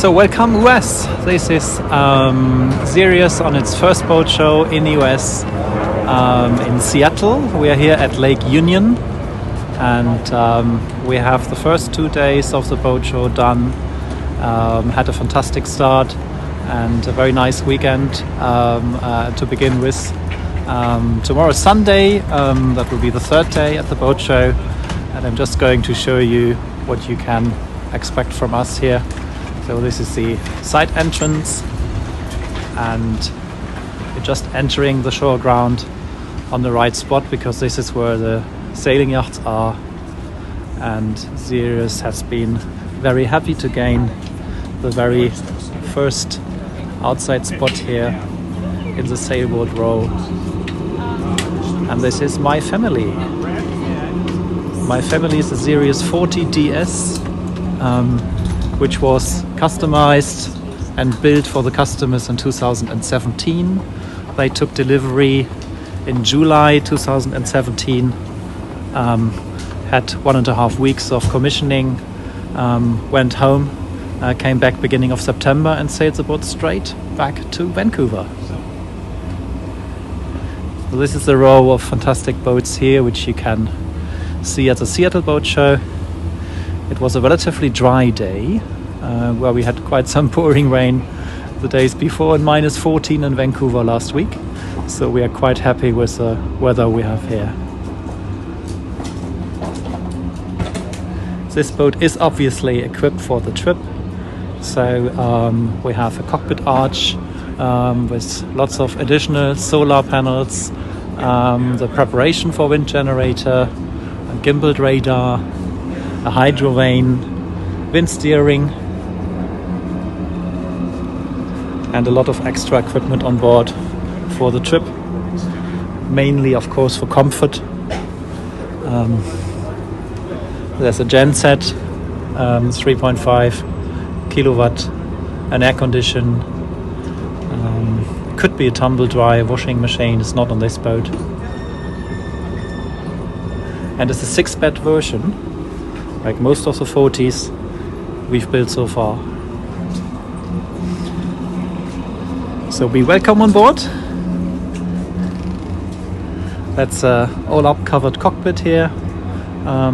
So welcome US. This is Sirius on its first boat show in the US in Seattle. We are here at Lake Union and we have the first 2 days of the boat show done. Had a fantastic start and a very nice weekend to begin with. Tomorrow is Sunday, that will be the third day at the boat show, and I'm just going to show you what you can expect from us here. So this is the side entrance and you're just entering the shore ground on the right spot because this is where the sailing yachts are, and Sirius has been very happy to gain the very first outside spot here in the sailboat row. And this is My Family. My Family is a Sirius 40 DS, which was customized and built for the customers in 2017. They took delivery in July 2017, had 1.5 weeks of commissioning, went home, came back beginning of September and sailed the boat straight back to Vancouver. So this is the row of fantastic boats here, which you can see at the Seattle boat show. It was a relatively dry day, where we had quite some pouring rain the days before and minus 14 in Vancouver last week. So we are quite happy with the weather we have here. This boat is obviously equipped for the trip. So we have a cockpit arch with lots of additional solar panels, the preparation for wind generator, a gimbaled radar, a hydro vane, wind steering, and a lot of extra equipment on board for the trip, mainly of course for comfort. There's a genset, 3.5 kilowatt, an air condition, could be a tumble dryer, washing machine. It's not on this boat, and it's a 6-bed version like most of the 40s we've built so far. So be welcome on board. That's all up covered cockpit here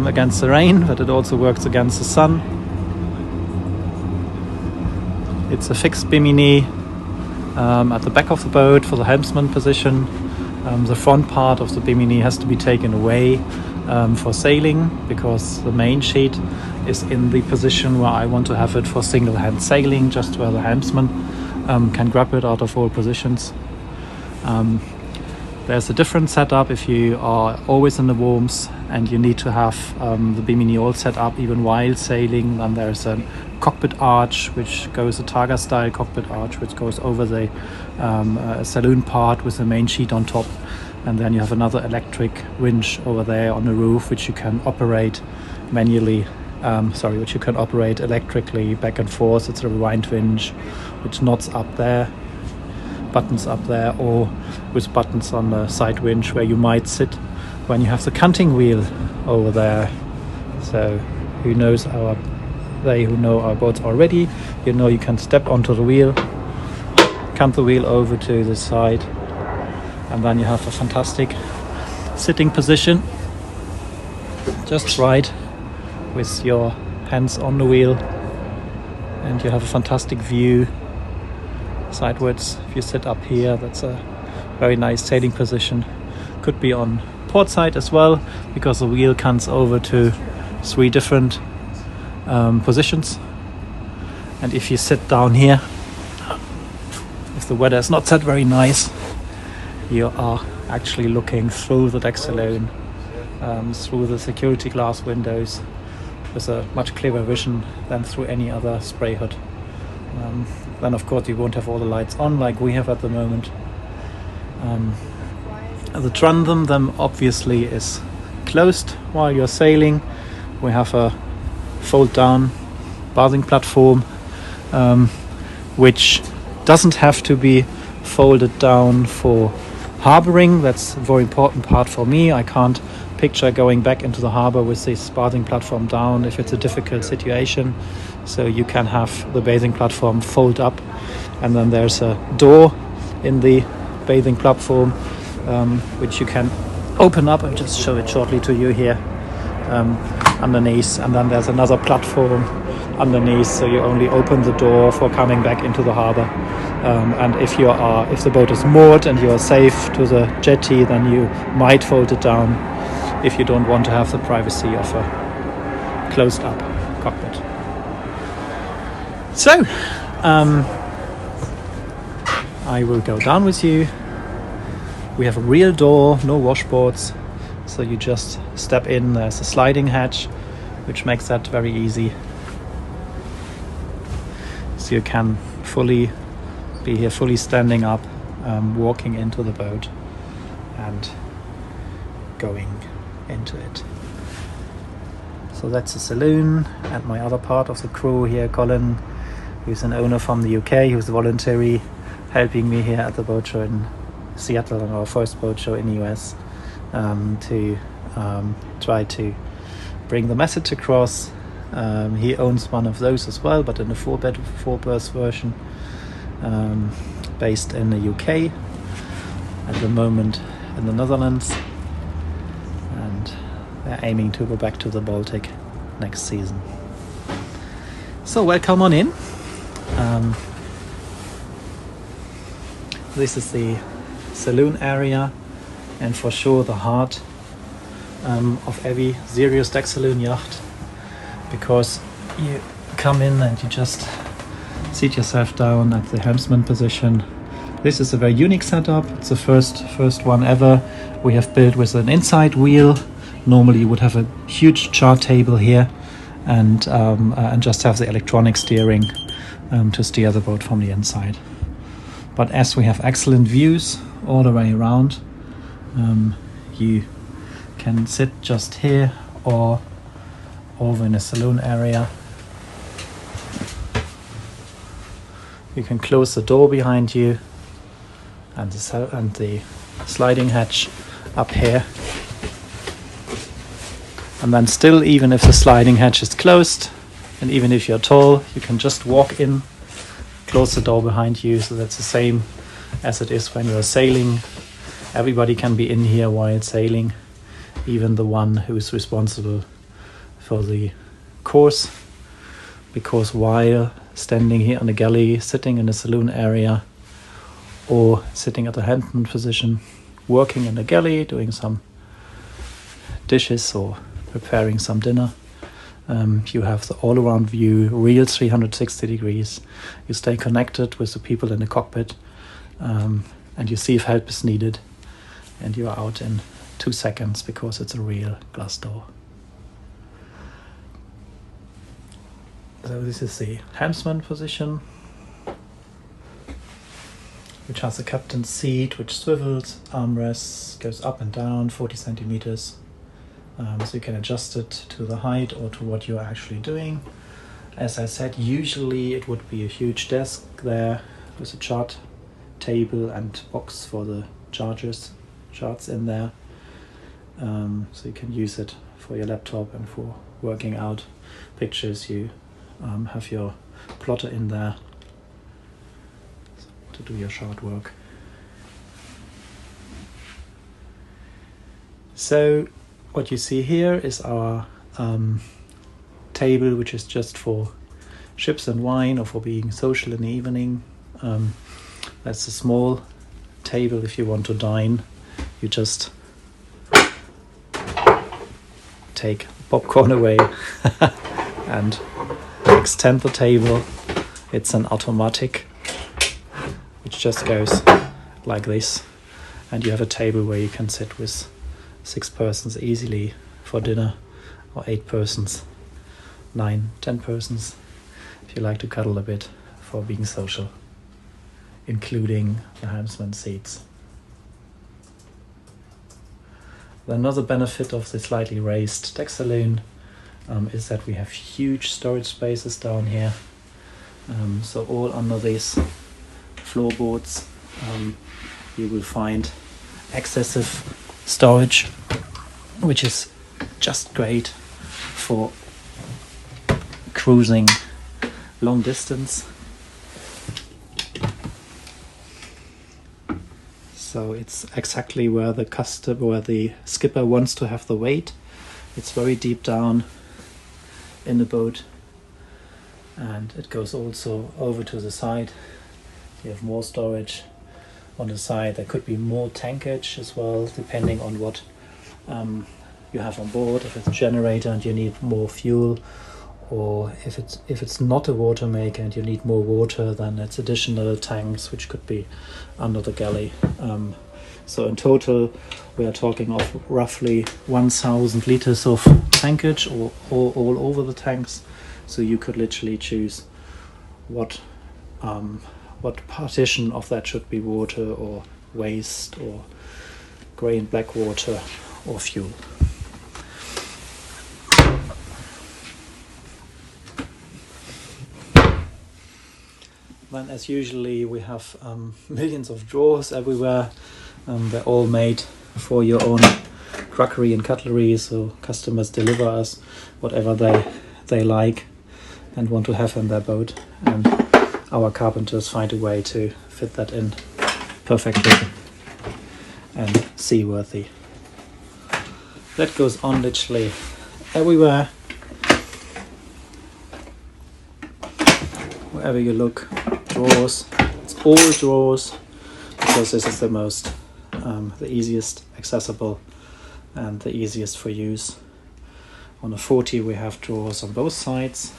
against the rain, but it also works against the sun. It's a fixed bimini at the back of the boat for the helmsman position. The front part of the bimini has to be taken away for sailing because the main sheet is in the position where I want to have it for single hand sailing, just where the helmsman can grab it out of all positions. There's a different setup if you are always in the warms and you need to have the bimini all set up even while sailing. Then there's a cockpit arch which goes, a Targa style cockpit arch which goes over the saloon part with the main sheet on top, and then you have another electric winch over there on the roof which you can operate manually, which you can operate electrically back and forth. It's a rewind winch which knots up there, buttons up there, or with buttons on the side winch where you might sit when you have the canting wheel over there. So who know our boats already, you know you can step onto the wheel, cant the wheel over to the side, and then you have a fantastic sitting position just right with your hands on the wheel, and you have a fantastic view sideways. If you sit up here, that's a very nice sailing position. Could be on port side as well because the wheel cants over to 3 different positions. And if you sit down here, if the weather is not that very nice, you are actually looking through the deck saloon, through the security glass windows with a much clearer vision than through any other spray hood. Then of course you won't have all the lights on like we have at the moment. The transom then obviously is closed while you're sailing. We have a fold down bathing platform which doesn't have to be folded down for harboring. That's a very important part for me. I can't picture going back into the harbor with this bathing platform down if it's a difficult situation. So you can have the bathing platform fold up, and then there's a door in the bathing platform which you can open up. I'll just show it shortly to you here underneath, and then there's another platform underneath, so you only open the door for coming back into the harbor. And if the boat is moored and you are safe to the jetty, then you might fold it down if you don't want to have the privacy of a closed up cockpit. So I will go down with you. We have a real door, no washboards, so you just step in. There's a sliding hatch which makes that very easy, so you can be here fully standing up, walking into the boat and going into it. So that's the saloon, and my other part of the crew here, Colin, who's an owner from the UK, who's voluntarily helping me here at the boat show in Seattle, on our first boat show in the US, to try to bring the message across. He owns one of those as well, but in a four-berth version, based in the UK, at the moment in the Netherlands, and they're aiming to go back to the Baltic next season. So welcome on in. This is the saloon area, and for sure the heart of every Sirius deck saloon yacht, because you come in and you just seat yourself down at the helmsman position. This is a very unique setup. It's the first one ever we have built with an inside wheel. Normally you would have a huge chart table here and just have the electronic steering to steer the boat from the inside. But as we have excellent views all the way around, you can sit just here or over in a saloon area. You can close the door behind you and the sliding hatch up here. And then still, even if the sliding hatch is closed, and even if you're tall, you can just walk in, close the door behind you. So that's the same as it is when you're sailing. Everybody can be in here while sailing, even the one who is responsible for the course, because while standing here on the galley, sitting in the saloon area, or sitting at the helmsman position, working in the galley, doing some dishes or preparing some dinner, you have the all-around view, real 360 degrees. You stay connected with the people in the cockpit, and you see if help is needed, and you are out in 2 seconds because it's a real glass door. So this is the helmsman position, which has a captain's seat, which swivels, armrests, goes up and down 40 centimeters. So you can adjust it to the height or to what you're actually doing. As I said, usually it would be a huge desk there with a chart table and box for the charts in there. So you can use it for your laptop and for working out pictures. You have your plotter in there to do your chart work. So what you see here is our table, which is just for chips and wine or for being social in the evening. That's a small table if you want to dine. You just take popcorn away and extend the table. It's an automatic, which just goes like this, and you have a table where you can sit with 6 persons easily for dinner, or 8 persons, 9, 10 persons if you like to cuddle a bit for being social, including the helmsman seats. Another benefit of the slightly raised deck saloon is that we have huge storage spaces down here. So all under these floorboards you will find excessive storage. which is just great for cruising long distance. So it's exactly where the skipper wants to have the weight. It's very deep down in the boat, and it goes also over to the side. You have more storage on the side. There could be more tankage as well, depending on what you have on board. If it's a generator and you need more fuel, or if it's not a water maker and you need more water, then it's additional tanks which could be under the galley. So in total we are talking of roughly 1,000 liters of tankage all over the tanks. So you could literally choose what partition of that should be water or waste or grey and black water or fuel. Then, as usually, we have millions of drawers everywhere. They're all made for your own crockery and cutlery, so customers deliver us whatever they like and want to have in their boat, and our carpenters find a way to fit that in perfectly and seaworthy. That goes on literally everywhere. Wherever you look, drawers. It's all drawers because this is the most, the easiest accessible and the easiest for use. On a 40 we have drawers on both sides,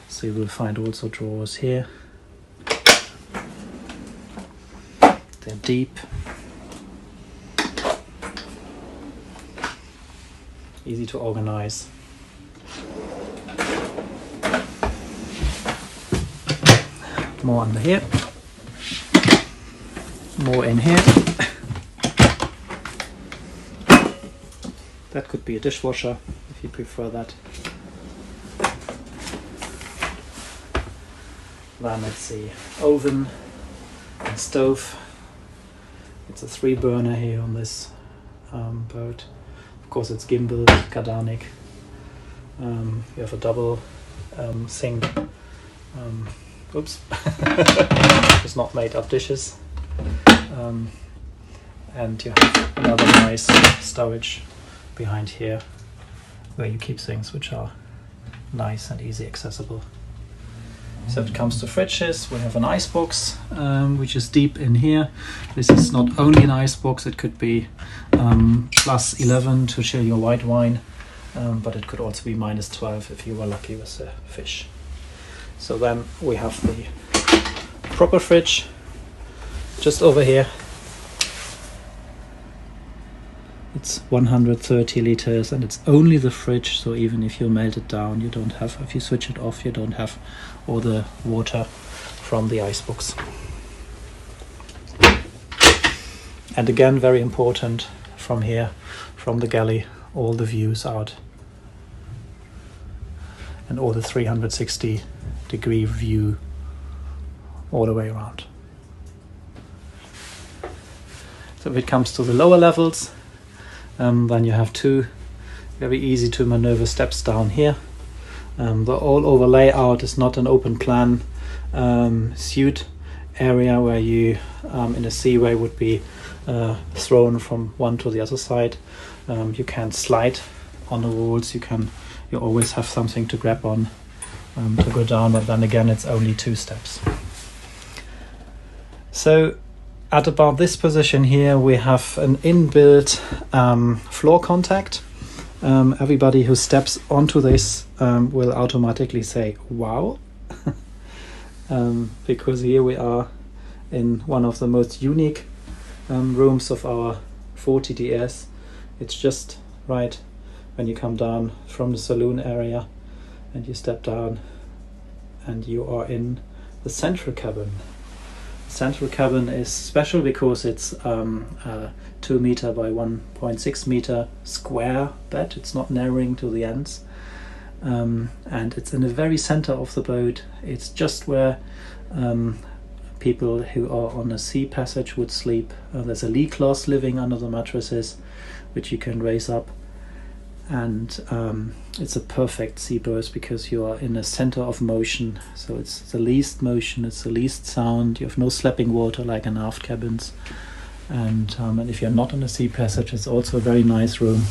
so you will find also drawers here. They're deep, easy to organize. More under here, more in here. That could be a dishwasher if you prefer that. Then it's the oven and stove. It's a 3-burner here on this boat. Of course it's gimbal, Cardanic. You have a double sink. Oops, it's not made of dishes. And you have another nice storage behind here where you keep things which are nice and easy accessible. So it comes to fridges. We have an ice box which is deep in here. This is not only an ice box, it could be plus 11 to chill your white wine, but it could also be minus 12 if you were lucky with the fish. So then we have the proper fridge just over here. It's 130 liters and it's only the fridge, so even if you melt it down, you don't have, if you switch it off, you don't have all the water from the icebox. And again, very important from here, from the galley, all the views out and all the 360-degree view all the way around. So if it comes to the lower levels, then you have two very easy to maneuver steps down here. The all-over layout is not an open plan suite area where you in a seaway would be thrown from one to the other side. You can slide on the walls, you always have something to grab on to go down, but then again it's only 2 steps. So at about this position here we have an inbuilt floor contact. Everybody who steps onto this will automatically say wow, because here we are in one of the most unique rooms of our 40DS. It's just right when you come down from the saloon area and you step down and you are in the central cabin. Central cabin is special because it's a 2 meter by 1.6 meter square bed. It's not narrowing to the ends, and it's in the very center of the boat. It's just where people who are on a sea passage would sleep. There's a lee cloth living under the mattresses, which you can raise up and it's a perfect seaburst because you are in a center of motion, so it's the least motion, it's the least sound, you have no slapping water like in aft cabins, and if you're not on a sea passage, it's also a very nice room.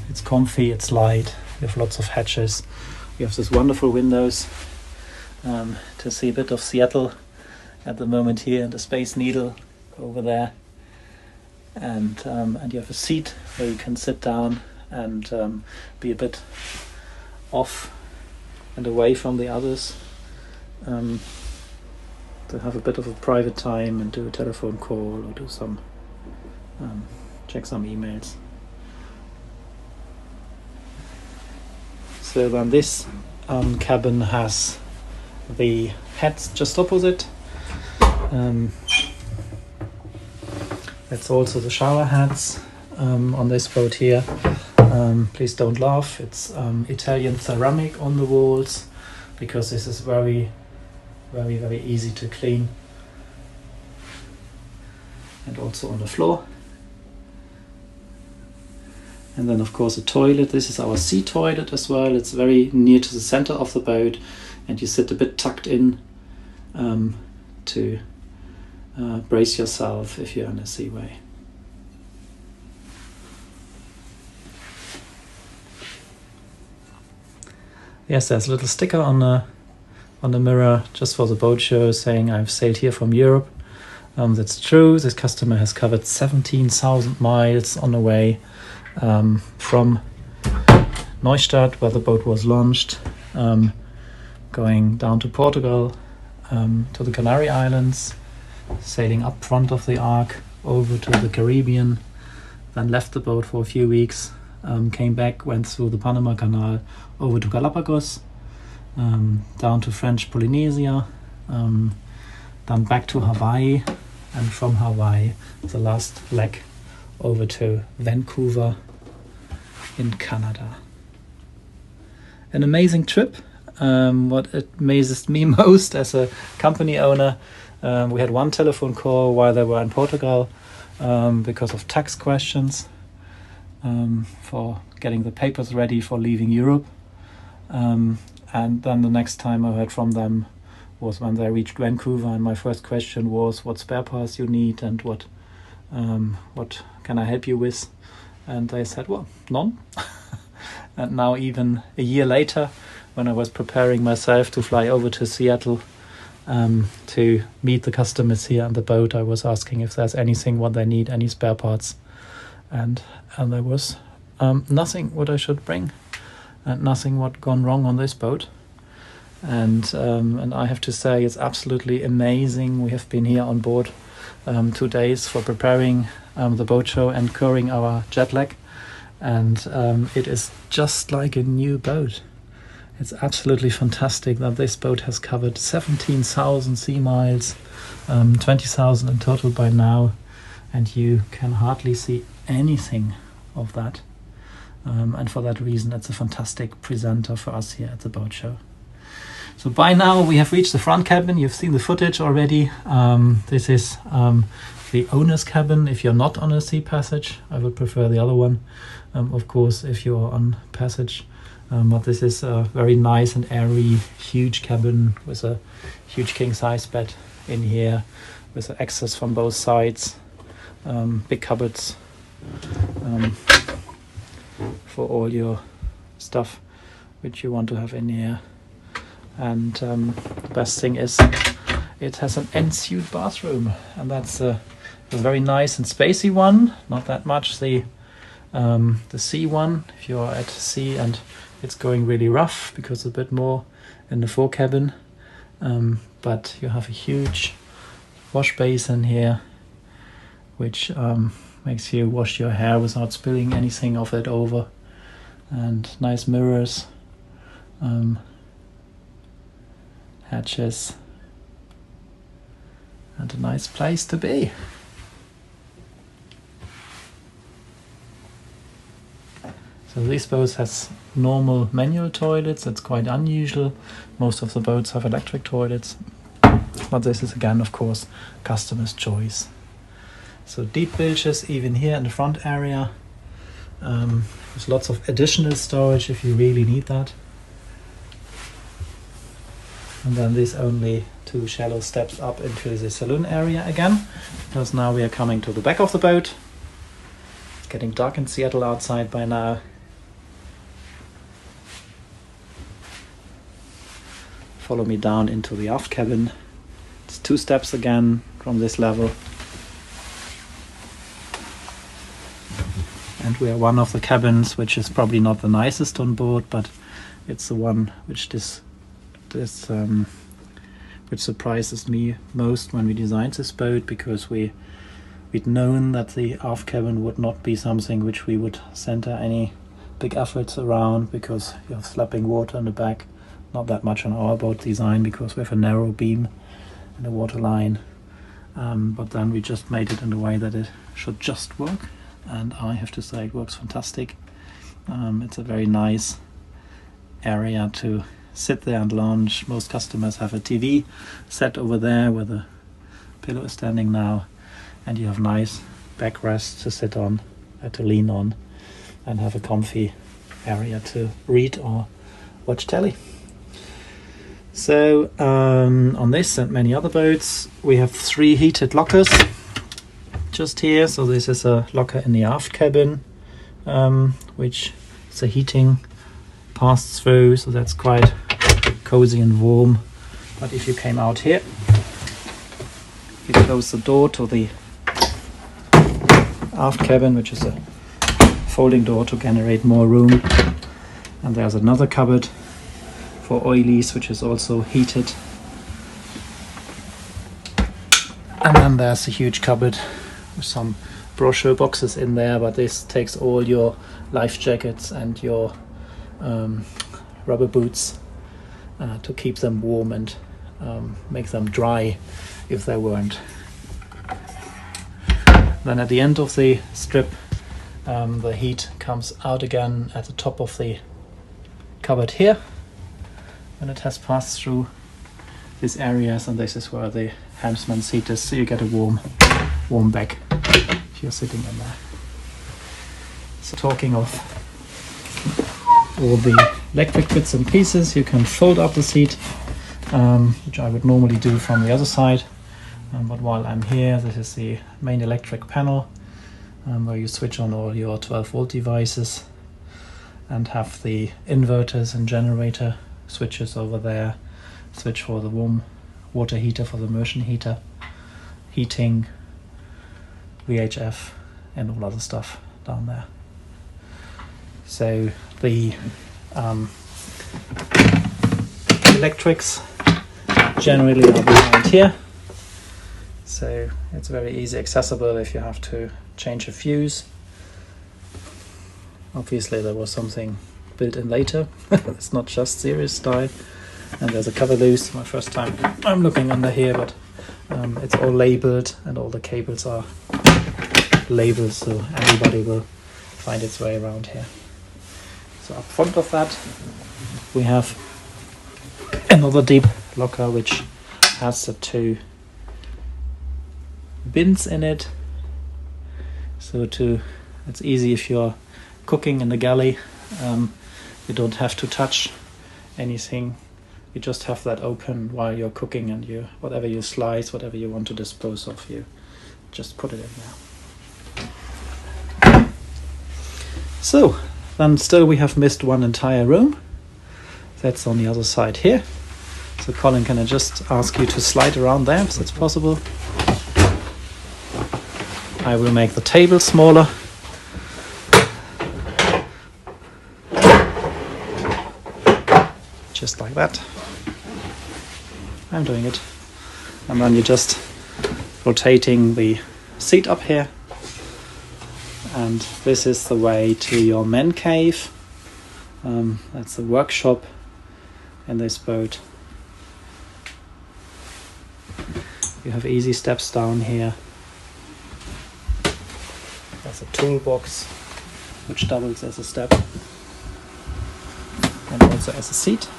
It's comfy, it's light, you have lots of hatches, you have these wonderful windows to see a bit of Seattle at the moment here, and the Space Needle over there, and you have a seat where you can sit down and be a bit off and away from the others, to have a bit of a private time and do a telephone call or do some check some emails. So then this cabin has the heads just opposite. That's also the shower heads on this boat here. Please don't laugh, it's Italian ceramic on the walls, because this is very easy to clean, and also on the floor. And then of course a toilet. This is our sea toilet as well. It's very near to the center of the boat, and you sit a bit tucked in to brace yourself if you're on a seaway. Yes, there's a little sticker on the mirror just for the boat show saying I've sailed here from Europe. That's true. This customer has covered 17,000 miles on the way from Neustadt, where the boat was launched, going down to Portugal, to the Canary Islands, sailing up front of the Ark over to the Caribbean, then left the boat for a few weeks, came back, went through the Panama Canal over to Galapagos, down to French Polynesia, then back to Hawaii, and from Hawaii the last leg over to Vancouver in Canada. An amazing trip. What amazes me most as a company owner, we had one telephone call while they were in Portugal because of tax questions, for getting the papers ready for leaving Europe, and then the next time I heard from them was when they reached Vancouver, and my first question was what spare parts you need and what can I help you with, and they said, well, none. And now, even a year later, when I was preparing myself to fly over to Seattle to meet the customers here on the boat, I was asking if there's anything what they need, any spare parts, and there was nothing what I should bring, and nothing what gone wrong on this boat. And I have to say, it's absolutely amazing. We have been here on board 2 days for preparing the boat show and curing our jet lag, and it is just like a new boat. It's absolutely fantastic that this boat has covered 17,000 sea miles, 20,000 in total by now, and you can hardly see anything of that, and for that reason it's a fantastic presenter for us here at the boat show. So by now we have reached the front cabin. You've seen the footage already. This is the owner's cabin if you're not on a sea passage. I would prefer the other one, of course, if you're on passage. But this is a very nice and airy, huge cabin with a huge king-size bed in here, with access from both sides, big cupboards for all your stuff which you want to have in here. And the best thing is it has an ensuite bathroom, and that's a very nice and spacey one, not that much the sea one if you're at sea and it's going really rough, because a bit more in the fore cabin, but you have a huge wash basin here which makes you wash your hair without spilling anything of it over, and nice mirrors, hatches, and a nice place to be. So this boat has normal manual toilets. That's quite unusual. Most of the boats have electric toilets, but this is again, of course, customer's choice. So deep bilges even here in the front area, There's lots of additional storage if you really need that. And then these only 2 shallow steps up into the saloon area again, because now we are coming to the back of the boat. It's getting dark in Seattle outside by now. Follow me down into the aft cabin. It's 2 steps again from this level. And we are one of the cabins which is probably not the nicest on board, but it's the one which which surprises me most when we designed this boat, because we'd known that the aft cabin would not be something which we would center any big efforts around, because you have slapping water in the back. Not that much on our boat design, because we have a narrow beam and a water line, but then we just made it in a way that it should just work, and I have to say it works fantastic. It's a very nice area to sit there and lounge. Most customers have a TV set over there where the pillow is standing now, and you have nice backrests to sit on, to lean on, and have a comfy area to read or watch telly. So on this and many other boats we have 3 heated lockers just here. So this is a locker in the aft cabin, which the heating passed through, so that's quite cozy and warm. But if you came out here, you close the door to the aft cabin, which is a folding door to generate more room, and there's another cupboard for oilies which is also heated, and then there's a huge cupboard with some brochure boxes in there, but this takes all your life jackets and your rubber boots to keep them warm and make them dry if they weren't. Then at the end of the strip, the heat comes out again at the top of the cupboard here when it has passed through these areas, and this is where the helmsman seat is, so you get a warm back if you're sitting in there. So talking of all the electric bits and pieces, you can fold up the seat, which I would normally do from the other side, but while I'm here, this is the main electric panel, where you switch on all your 12-volt devices and have the inverters and generator switches over there, switch for the warm water heater, for the immersion heater, heating, VHF, and all other stuff down there. So the electrics generally are behind here, so it's very easy accessible if you have to change a fuse. Obviously there was something built in later. It's not just Sirius style. And there's a cover loose. My first time I'm looking under here, but it's all labeled and all the cables are labeled, so everybody will find its way around here. So up front of that we have another deep locker which has the 2 bins in it. So it's easy if you're cooking in the galley. You don't have to touch anything. You just have that open while you're cooking, and whatever you slice, whatever you want to dispose of, you just put it in there. So then still we have missed one entire room. That's on the other side here. So Colin, can I just ask you to slide around there if that's possible? I will make the table smaller. Just like that. I'm doing it. And then you're just rotating the seat up here. And this is the way to your man cave. That's the workshop in this boat. You have easy steps down here. There's a toolbox which doubles as a step and also as a seat.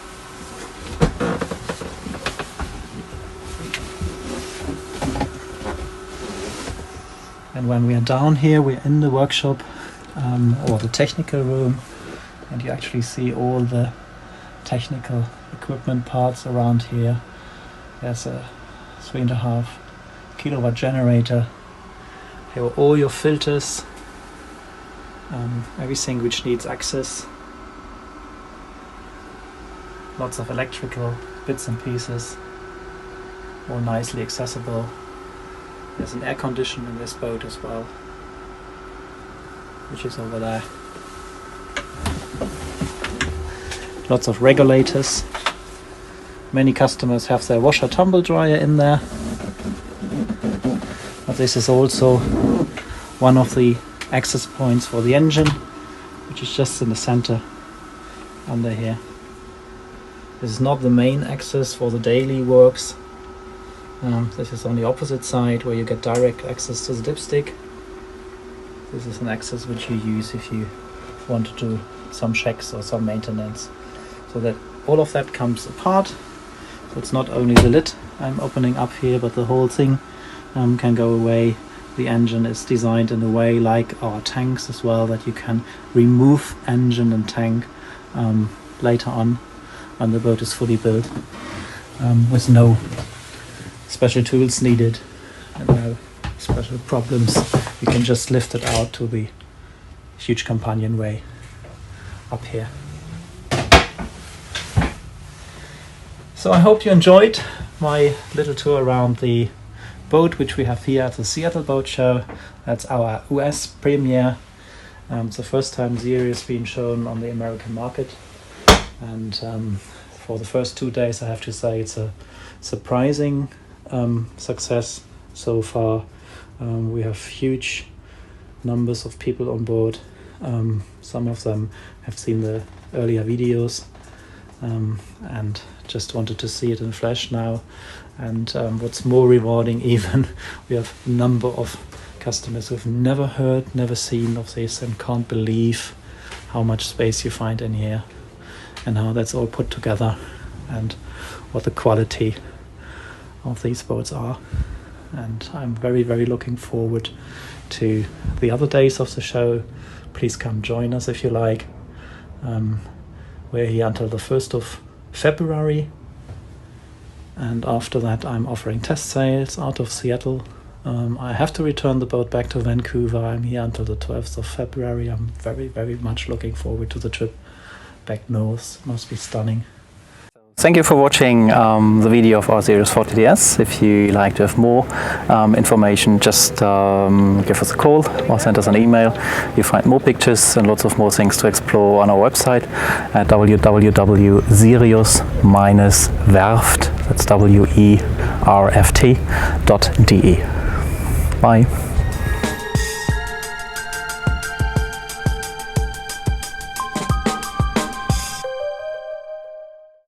And when we are down here, we're in the workshop. or the technical room, and you actually see all the technical equipment parts around here. There's a 3.5 kilowatt generator. Here are all your filters, everything which needs access. Lots of electrical bits and pieces, all nicely accessible. There's an air conditioner in this boat as well, which is over there. Lots of regulators. Many customers have their washer tumble dryer in there. But this is also one of the access points for the engine, which is just in the center under here. This is not the main access for the daily works. This is on the opposite side where you get direct access to the dipstick. This is an access which you use if you want to do some checks or some maintenance. So that all of that comes apart. So it's not only the lid I'm opening up here, but the whole thing can go away. The engine is designed in a way like our tanks as well, that you can remove engine and tank later on when the boat is fully built, with no special tools needed and no special problems. You can just lift it out to the huge companionway up here. So I hope you enjoyed my little tour around the boat which we have here at the Seattle Boat Show. That's our US premiere. It's the first time Sirius being shown on the American market, and for the first 2 days I have to say it's a surprising success so far. We have huge numbers of people on board. Some of them have seen the earlier videos and just wanted to see it in flesh now. And what's more rewarding even, we have a number of customers who've never heard, never seen of this and can't believe how much space you find in here and how that's all put together and what the quality of these boats are. And I'm very, very looking forward to the other days of the show. Please come join us if you like. We're here until the 1st of February, and after that I'm offering test sails out of Seattle. I have to return the boat back to Vancouver. I'm here until the 12th of February. I'm very, very much looking forward to the trip back north. Must be stunning. Thank you for watching the video of our Sirius 40DS. If you like to have more information, just give us a call or send us an email. You find more pictures and lots of more things to explore on our website at www.sirius-werft, that's werft.de. Bye.